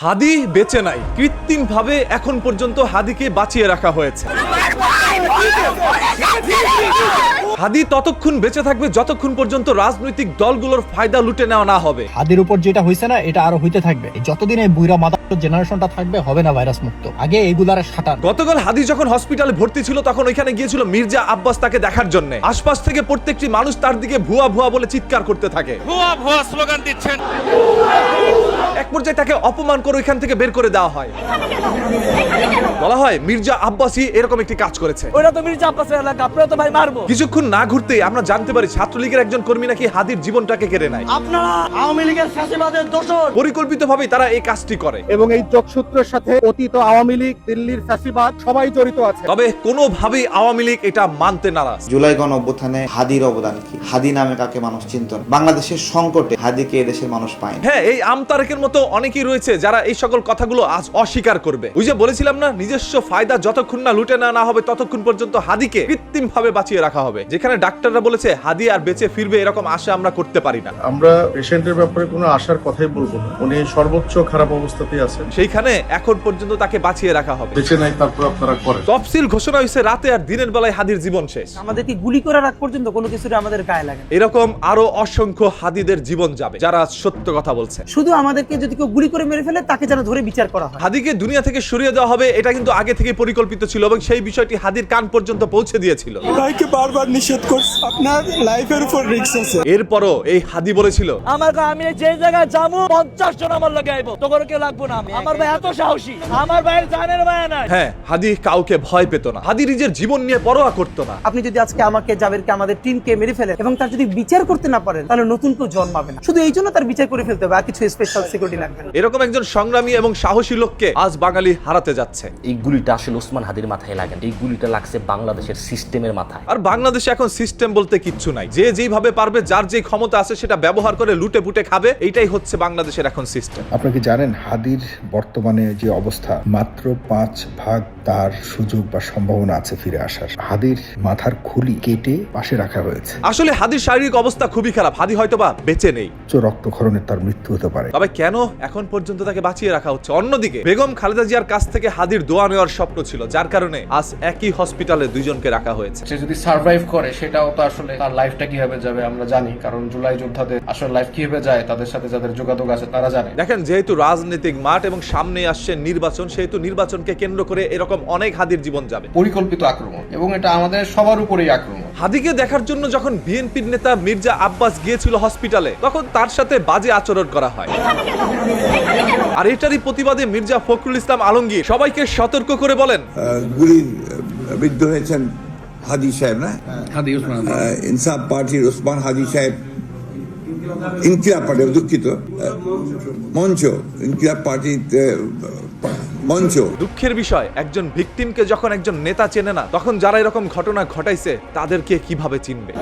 হাদি বেঁচে নাই, কৃত্রিমভাবে এখন পর্যন্ত হাদিকে বাঁচিয়ে রাখা হয়েছে। হাদি ততক্ষণ বেঁচে থাকবে যতক্ষণ পর্যন্ত রাজনৈতিক দলগুলোর ফায়দা লুটে নেওয়া না হবে। হাদির উপর যেটা হয়েছে না, এটা আরো হইতে থাকবে। যতদিন এই বুইরা মাদার জেনারেশনটা থাকবে, হবে না ভাইরাস মুক্ত। আগে এইগুলার সাঁতার। গতকাল হাদি যখন হসপিটালে ভর্তি ছিল তখন ওইখানে গিয়েছিল মির্জা আব্বাস তাকে দেখার জন্য। আশপাশ থেকে প্রত্যেকটি মানুষ তার দিকে ভুয়া ভুয়া বলে চিৎকার করতে থাকে, ভুয়া ভুয়া স্লোগান দিচ্ছেন। এক পর্যায়ে তাকে অপমান করে ওইখান থেকে বের করে দেওয়া হয়। বলা হয় মির্জা আব্বাসই এরকম একটি কাজ করেছে। ওরা তো মির্জা আব্বাসের এলাকা, আপনারা তো ভাই মারবো। কিছুক্ষণ না ঘুরতেই আমরা জানতে পারি ছাত্রলীগের একজন কর্মী নাকি হাদির জীবনটাকে কেড়ে নেয়। আপনারা আওয়ামী লীগের ফ্যাসিবাদের দোসর। পরিকল্পিতভাবে তারা এই কাজটি করে এবং এই যোগসূত্রের সাথে অতীত আওয়ামী লীগ, দিল্লির ফ্যাসিবাদ সবাই জড়িত আছে। তবে কোনোভাবেই আওয়ামী লীগ এটা মানতে নারাজ। জুলাই গণ অভ্যুত্থানে হাদির অবদান কি? হাদি নামে কাকে মানুষ চিনত? বাংলাদেশের সংকটে হাদিকে এদেশের মানুষ পায়নি। হ্যাঁ, এই আমতারেকের মতো অনেকেই রয়েছে যারা এই সকল কথাগুলো আজ অস্বীকার করবে। ওই যে বলেছিলাম না, নিজস্ব ফায়দা যতক্ষণ না লুটে না হবে ততক্ষণ পর্যন্ত হাদিকে কৃত্রিমভাবে বাঁচিয়ে রাখা হবে। যেখানে ডাক্তাররা বলেছে হাদি আর বেঁচে ফিরবে, এরকম আশা আমরা করতে পারি না। আমরা পেশেন্টের ব্যাপারে কোনো আশার কথাই বলবো না। উনি সর্বোচ্চ খারাপ অবস্থাতেই আছেন। সেইখানে এখন পর্যন্ত তাকে বাঁচিয়ে রাখা হবে। বেঁচে নাই, তারপর আপনারা করেন। তফসিল ঘোষণা হয়েছে রাতে আর দিনের বেলায় হাদির জীবন শেষ। আমাদেরকে গুলি করার আগ পর্যন্ত কোনো কিছুতে আমাদের গায়ে লাগে না। এরকম আরো অসংখ্য হাদিদের জীবন যাবে যারা সত্য কথা বলছে। শুধু আমাদেরকে যদি কেউ গুলি করে মেরে ফেলে তাকে যেন ধরে বিচার করা হয়। হাদিকে দুনিয়া থেকে সরিয়ে দেওয়া হবে, এটা কিন্তু আগে থেকে পরিকল্পিত ছিল এবং সেই বিষয়টি হাদির কান পর্যন্ত পৌঁছে দিয়েছিল। ভাইকে বারবার নিষেধ করছে, আপনার লাইফের উপর রিস্ক আছে। এরপরও এই হাদি বলেছিল, আমি যে জায়গায় যাবো 50 জন আমার লাগে আইবো, তোর কেউ লাগবো না। আমার ভাই এত সাহসী, আমার ভাইয়ের জানের মায়া নাই। হ্যাঁ, হাদি কাউকে ভয় পেত না। হাদি নিজের জীবন নিয়ে পরোয়া করতো না। আপনি যদি আজকে আমাকে, জাবেরকে, আমাদের টিমকে মেরে ফেলেন এবং তার যদি বিচার করতে না পারেন, তাহলে নতুন কেউ জন্মাবে না। শুধু এই জন্য তার বিচার করে ফেলতে হবে, আর কিছু স্পেশাল সিকিউরিটি লাগবে না। এরকম একজন সংগ্রামী এবং সাহসী লোককে আজ বাঙালি হারাতে যাচ্ছে। এই গুলিটা আসলে ওসমান হাদির মাথায় লাগে, এই গুলিটা লাগছে বাংলাদেশের সিস্টেমের মাথায়। আর বাংলাদেশে এখন সিস্টেম বলতে কিচ্ছু নাই। যে যেইভাবে পারবে, যার যে ক্ষমতা আছে সেটা ব্যবহার করে লুটে পুটে খাবে। এইটাই হচ্ছে বাংলাদেশের এখন সিস্টেম। আপনি কি জানেন হাদির বর্তমানে যে অবস্থা, মাত্র 5% তার সুযোগ বা সম্ভাবনা আছে ফিরে আসার। হাদির মাথার খুলি কেটে পাশে রাখা হয়েছে। আসলে হাদির শারীরিক অবস্থা খুবই খারাপ। হাদি হয়তোবা বেঁচে নেই, রক্তক্ষরণে তার মৃত্যু হতে পারে। তবে কেন এখন পর্যন্ত তাকে বাঁচিয়ে রাখা হচ্ছে? অন্যদিকে বেগম খালেদা জিয়ার কাছ থেকে হাদির দোয়া নেওয়ার স্বপ্ন ছিল, যার কারণে আজ একই হসপিটালে দুইজনকে রাখা হয়েছে। সে যদি সার্ভাইভ করে, সেটাও তো আসলে তার লাইফটা কিভাবে যাবে আমরা জানি, কারণ জুলাই যোদ্ধাদের আসলে লাইফ কিভাবে যায় তাদের সাথে যাদের যোগাযোগ আছে তারা জানে। দেখেন, যেহেতু রাজনৈতিক মাঠ এবং সামনে আসছে নির্বাচন, সেহেতু নির্বাচনকে কেন্দ্র করে এরকম অনেক হাদির জীবন যাবে। পরিকল্পিত আক্রমণ, এবং এটা আমাদের সবার উপরেই আক্রমণ। হাদিকে দেখার জন্য যখন বিএনপির নেতা মির্জা আব্বাস গিয়েছিল হসপিটালে, তখন তার সাথে বাজে আচরণ করা হয়। আর এটারই প্রতিবাদে মির্জা ফখরুল ইসলাম আলমগীর সবাইকে সতর্ক করে বলেন, গুলির বিদ্ধ হয়েছেন হাদি সাহেব, না হাদি ওসমান, ইনসাফ পার্টির ওসমান হাদি সাহেব, ইনকিলাব পার্টি, দুঃখিত, মঞ্চ, ইনকিলাব পার্টির মঞ্চ। দুঃখের বিষয়, একজন ভিকটিমকে যখন একজন নেতা চেনে না, তখন যারা এরকম ঘটনা ঘটাইছে তাদেরকে কিভাবে চিনবে?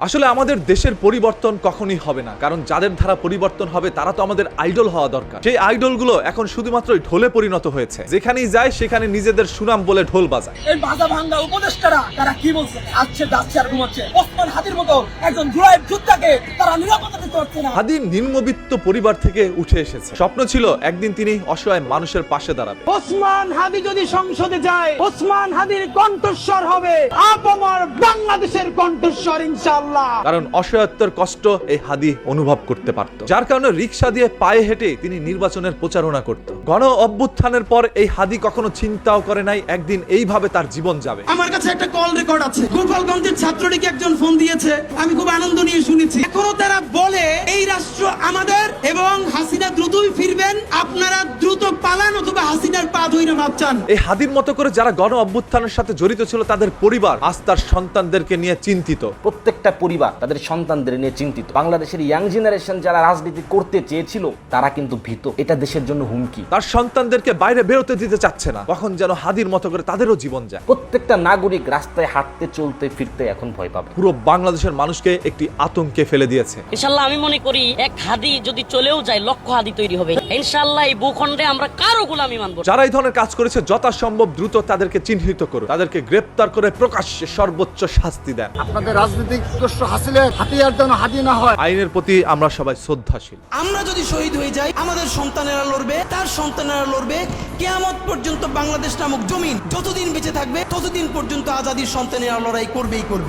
আসলে আমাদের দেশের পরিবর্তন কখনই হবে না, কারণ যাদের দ্বারা পরিবর্তন হবে তারা তো আমাদের আইডল হওয়া দরকার। সেই আইডলগুলো এখন শুধুমাত্র ঢোলে পরিণত হয়েছে। যেখানেই যায় সেখানে নিজেদের সুনাম বলে ঢোল বাজায়। এই বাজা ভাঙ্গা উপদেষ্টারা তারা কি বলছে? আসছে, যাচ্ছে আর ঘুমাচ্ছে। ওসমান হাদির মতো একজন জুলাই যোদ্ধাকে তারা নিরাপত্তা দিতে পারছে না। হাদি নিম্নবিত্ত পরিবার থেকে উঠে এসেছে। স্বপ্ন ছিল একদিন তিনি অসহায় মানুষের পাশে দাঁড়াবে। ওসমান হাদি যদি সংসদে যায়, ওসমান হাদির কণ্ঠস্বর হবে আপামর বাংলাদেশের কণ্ঠস্বর, ইনশাআল্লাহ। কারণ অসহায়ত্বের কষ্ট এই হাদি অনুভব করতে পারত, যার কারণে রিকশা দিয়ে পায়ে হেঁটে তিনি নির্বাচনের প্রচারণা করত। গণ অভ্যুত্থানের পর এই হাদি কখনো চিন্তাও করে নাই একদিন এইভাবে তার জীবন যাবে। আমার কাছে একটা কল রেকর্ড আছে, গোপালগঞ্জের ছাত্রলীগ একজন ফোন দিয়েছে, আমি খুব আনন্দ নিয়ে শুনেছি। এখনো তারা বলে এই রাষ্ট্র আমাদের এবং হাসিনা দ্রুতই ফিরবেন, আপনারা দ্রুত পালান অথবা হাসিনার পা ধরে মাপ চান। এই হাদির মতো করে যারা গণ অভ্যুত্থানের সাথে জড়িত ছিল, তাদের পরিবার আজ তার সন্তানদেরকে নিয়ে চিন্তিত। প্রত্যেকটা পরিবার তাদের সন্তানদের নিয়ে চিন্তিত। বাংলাদেশের ইয়াং জেনারেশন যারা রাজনীতি করতে চেয়েছিল তারা কিন্তু ভীত। এটা দেশের জন্য হুমকি। তার সন্তানদেরকে বাইরে বেরোতে দিতে চাচ্ছে না, তখন যেন হাদির মতো করে তাদেরও জীবন যায়। প্রত্যেকটা নাগরিক রাস্তায় হাঁটতে চলতে ফিরতে এখন ভয় পাবে। পুরো বাংলাদেশের মানুষকে একটি আতঙ্কে ফেলে দিয়েছে। ইনশাআল্লাহ আমি মনে করি এক হাদি যদি চলেও যায়, লক্ষ হাদি তৈরি হবে ইনশাআল্লাহ। ইনশাআল্লাহ এই ভূখণ্ডে আমরা কারো গোলামি মানব না। যারা এই ধরনের কাজ করেছে যথাসম্ভব দ্রুত তাদেরকে চিহ্নিত করুন, তাদেরকে গ্রেপ্তার করে প্রকাশ্যে সর্বোচ্চ শাস্তি দেন। আপনাদের রাজনৈতিক উদ্দেশ্য হাসিলের হাতিয়ার যেন হাদি না হয়। আইনের প্রতি আমরা সবাই শ্রদ্ধাশীল। আমরা যদি শহীদ হয়ে যাই, আমাদের সন্তানেরা লড়বে, তার সন্তানেরা লড়বে, কিয়ামত পর্যন্ত বাংলাদেশ নামক জমিন যতদিন বেঁচে থাকবে ততদিন পর্যন্ত আজাদির সন্তানেরা লড়াই করবেই করবে।